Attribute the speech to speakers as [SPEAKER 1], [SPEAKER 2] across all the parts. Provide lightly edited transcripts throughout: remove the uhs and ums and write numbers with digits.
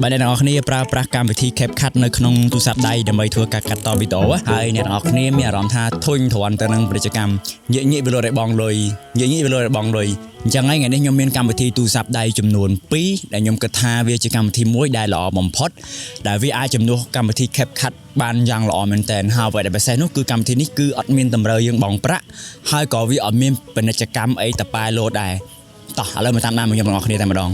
[SPEAKER 1] បាទអ្នកទាំងអស់គ្នាប្រើប្រាស់កម្មវិធី CapCut នៅក្នុងទូរស័ព្ទដៃដើម្បីធ្វើការកាត់តវីដេអូហើយអ្នកទាំងអស់គ្នាមានអារម្មណ៍ថាធុញទ្រាន់ទៅនឹងពាណិជ្ជកម្មងាកវាលោតឲ្យបងលុយអញ្ចឹងហើយថ្ងៃនេះខ្ញុំមានកម្មវិធីទូរស័ព្ទដៃចំនួន2ដែលខ្ញុំគិតថាវាជាកម្មវិធីមួយដែលល្អបំផុតដែលវាអាចជំនួសកម្មវិធី CapCut បានយ៉ាងល្អមែនទែនហើយអ្វីដែលពិសេសនោះគឺកម្មវិធីនេះគឺអត់មានតម្រូវយើងបង់ប្រាក់ហើយក៏វាអត់មានពាណិជ្ជកម្មអីតប៉ែលោតដែរតោះឥឡូវមកតាមដានមកខ្ញុំទាំងអស់គ្នាតែម្ដង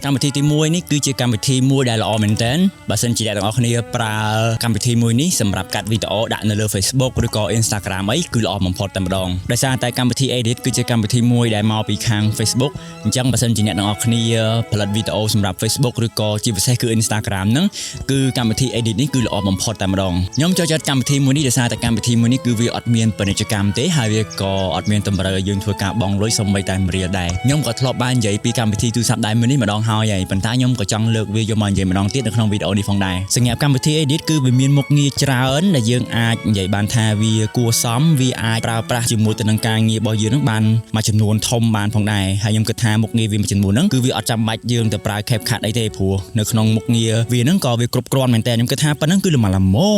[SPEAKER 1] កម្មវិធីទី1នេះគឺជាកម្មវិធីមួយដែលល្អមែនទែនបើសិនជាអ្នកទាំងអស់គ្នាប្រើកម្មវិធីមួយនេះសម្រាប់កាត់វីដេអូដាក់នៅលើ Facebook ឬក៏ Instagram អីគឺល្អបំផុតតែម្ដងដោយសារតែកម្មវិធី Edit គឺជាកម្មវិធីមួយដែលមកពីខាង Facebook អញ្ចឹងបើសិនជាអ្នកទាំងអស់គ្នាផលិតវីដេអូសម្រាប់ Facebook ឬក៏ជាពិសេសគឺ Instagram ហ្នឹងគឺកម្មវិធី Edit នេះគឺល្អបំផុតតែម្ដងខ្ញុំចូលចិត្តកម្មវិធីមួយនេះដោយសារតែកម្មវិធីមួយនេះគឺវាអត់មានពាណិជ្ជកម្មទេហើយវាក៏អត់មានតម្រូវឲ្យយើងធ្វើការបង់លុយសូម្បីតែ1រៀលដែរខ្ញុំក៏ធ្លាប់បាននិយាយពីកម្មវិធីទូរស័ព្ទដៃមួយនេះម្ដងហើយប៉ុន្តែខ្ញុំក៏ចង់លើកវាយកមកនិយាយម្ដងទៀតនៅក្នុងវីដេអូនេះផងដែរសម្រាប់កម្មវិធី Edit គឺវាមានមុខងារច្រើនដែលយើងអាចនិយាយបានថាវាគួរសមវាអាចប្រើប្រាស់ជាមួយទៅនឹងការងាររបស់យើងនឹងបានមួយចំនួនធំបានផងដែរហើយខ្ញុំគិតថាមុខងារវាមួយចំនួនហ្នឹងគឺវាអត់ចាំបាច់យើងទៅប្រើ CapCut អីទេព្រោះនៅក្នុងមុខងារវាហ្នឹងក៏វាគ្រប់គ្រាន់មែនតើខ្ញុំគិតថាប៉ុណ្ណឹងគឺល្ម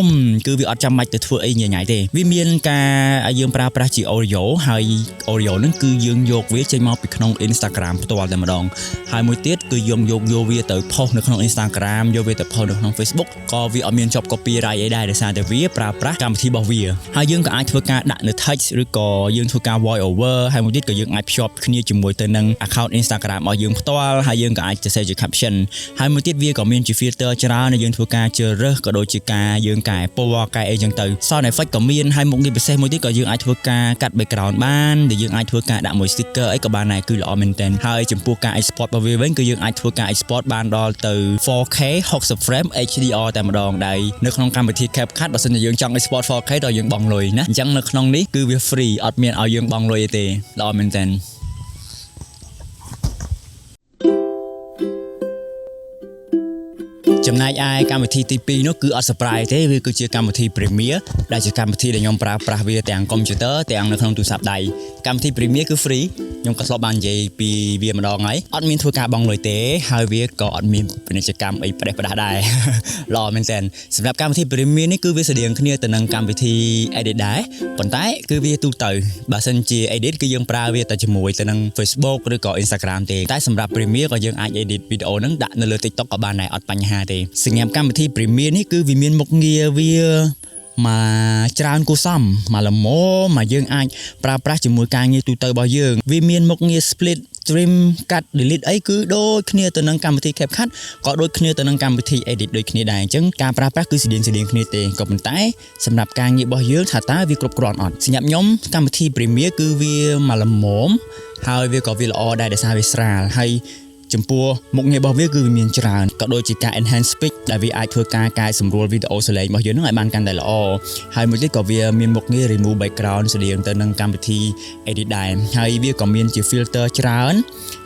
[SPEAKER 1] មគឺវាអត់ចាំបាច់ទៅធ្វើអីញ៉ៃទេវាមានការឲ្យយើងប្រើប្រាស់ជា Audio ហើយ Audio ហ្នឹងគឺយើងយកវាចេញមកពីក្នុង Instagram ផ្ទាល់តែម្ដងហើយមួយទៀតគឺយើងយកវាទៅផុសនៅក្នុង Instagram យកវាទៅផុសនៅក្នុង Facebook ក៏វាអត់មានជាប់ copyright អីដែរដោយសារតែវាប្រើប្រាស់កម្មវិធីរបស់វាហើយយើងក៏អាចធ្វើការដាក់នៅ text ឬក៏យើងធ្វើការ voice over ហើយមួយទៀតក៏យើងអាចភ្ជាប់គ្នាជាមួយទៅនឹង account Instagram របស់យើងផ្ទាល់ហើយយើងក៏អាចសរសេរជា caption ហើយមួយទៀតវាក៏មានជា filter ច្រើនដែលយើងធ្វើការជ្រើសរើសក៏ដូចជាការយើងកែពណ៌កែអីចឹងទៅ sound effect ក៏មានហើយមុខងារពិសេសមួយទៀតក៏យើងអាចធ្វើការកាត់ background បានដែលយើងអាចធ្វើការដាក់មួយ sticker អីក៏បានដែរគឺល្អមែនទែនហើយចំពោះការ export របស់វាវិញគឺយើងអាចធ្វើការ export បានដល់ទៅ 4K 60 frame HDR តែម្ដងដែរនៅក្នុងកម្មវិធី CapCut បើសិនជាយើងចង់ export 4K ដល់យើងបង់លុយណាអញ្ចឹងនៅក្នុងនេះគឺវា free អត់មានឲ្យយើងបង់លុយទេល្អមែនទែនចំណែកឯកម្មវិធីទី2នោះគឺអត់ surprise ទេវាគឺជាកម្មវិធី Premiere ដែលជាកម្មវិធីដែលខ្ញុំប្រើប្រាស់វាទាំង computer ទាំងនៅក្នុងទូរស័ព្ទដៃកម្មវិធី Premiere គឺ free ខ្ញុំក៏ធ្លាប់បាននិយាយពីវាម្ដងហើយអត់មានធ្វើការបង់លុយទេហើយវាក៏អត់មានពាណិជ្ជកម្មអីផ្ដេសផ្ដាស់ដែរល្អមែនទែនសម្រាប់កម្មវិធី Premiere នេះគឺវាស្តៀងគ្នាទៅនឹងកម្មវិធី Edit ដែរប៉ុន្តែគឺវាទូទៅបើសិនជា Edit គឺយើងប្រើវាតែជាមួយទៅនឹង Facebook ឬក៏ Instagram ទេតែសម្រាប់ Premiere ក៏យើងអាច edit វីដេអូហ្នឹងដាក់នៅលើ TikTok ក៏បានដែរអត់បញ្ហាទេសម្រាប់កម្មវិធី Premiere នេះគឺវាមានមុខងារវាមកច្រើនគួរសមមកល្មមមកយើងអាចប្រើប្រាស់ជាមួយការងារទូទៅរបស់យើងវាមានមុខងារ split trim cut delete អីគឺដូចគ្នាទៅនឹងកម្មវិធី CapCut ក៏ដូចគ្នាទៅនឹងកម្មវិធី edit ដូចគ្នាដែរអញ្ចឹងការប្រើប្រាស់គឺស្តៀងគ្នាទេក៏ប៉ុន្តែសម្រាប់ការងាររបស់យើងថាតើវាគ្រប់គ្រាន់អត់សម្រាប់ខ្ញុំកម្មវិធី Premiere គឺវាមកល្មមហើយវាក៏វាល្អដែរដោយសារវាស្រាលហើយចំពោះមុខងាររបស់វាគឺវាមានច្រើនក៏ដូចជាការ enhance speed ដែលវាអាចធ្វើការកែសម្រួលវីដេអូសលេងរបស់យើងនឹងឲ្យបានកាន់តែល្អហើយមួយទៀតក៏វាមានមុខងារ remove background ស្តៀងទៅនឹងកម្មវិធី edit ដែរហើយវាក៏មានជា filter ច្រើន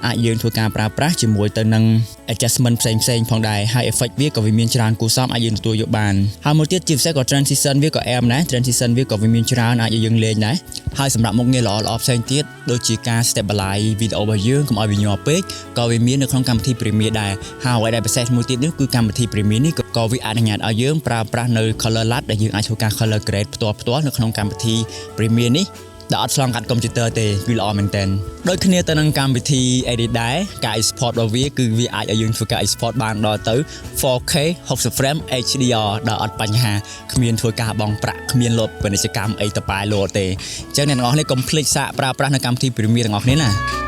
[SPEAKER 1] អាចយើងធ្វើការប្រើប្រាស់ជាមួយទៅនឹង adjustment ផ្សេងផងដែរហើយ effect វាក៏វាមានច្រើនគួរសមអាចយើងទទួលយកបានហើយមួយទៀតជាពិសេសក៏ transition វាក៏អែមដែរ transition វាក៏វាមានច្រើនអាចឲ្យយើងលេងដែរហើយសម្រាប់មុខងារល្អផ្សេងទៀតដូចជាការ stabilize វីដេអូរបស់យើងកុំឲ្យវាញាប់ពេកក៏វាមាននៅក្នុងកម្មវិធី Premiere ដែរហើយអ្វីដែលពិសេសមួយទៀតនេះគឺកម្មវិធី Premiere នេះក៏វាអនុញ្ញាតឲ្យយើងប្រើប្រាស់នៅ color lab ដែលយើងអាចធ្វើការ color grade ផ្ទាល់នៅក្នុងកម្មវិធី Premiere នេះដែលអត់ឆ្លងកាត់កុំព្យូទ័រទេគឺល្អមែនទែនដូចគ្នាទៅនឹងកម្មវិធី Edit ដែរការ export របស់វាគឺវាអាចឲ្យយើងធ្វើការ export បានដល់ទៅ 4K 60 frame HDR ដែលអត់បញ្ហាគ្មានធ្វើការបង់ប្រាក់គ្មានលុបពាណិជ្ជកម្មអីតប៉ែលោតទេអញ្ចឹងអ្នកទាំងអស់នេះកុំភ្លេចសាកប្រើប្រាស់នៅកម្មវិធី Premiere ទាំងអស់គ្នាណា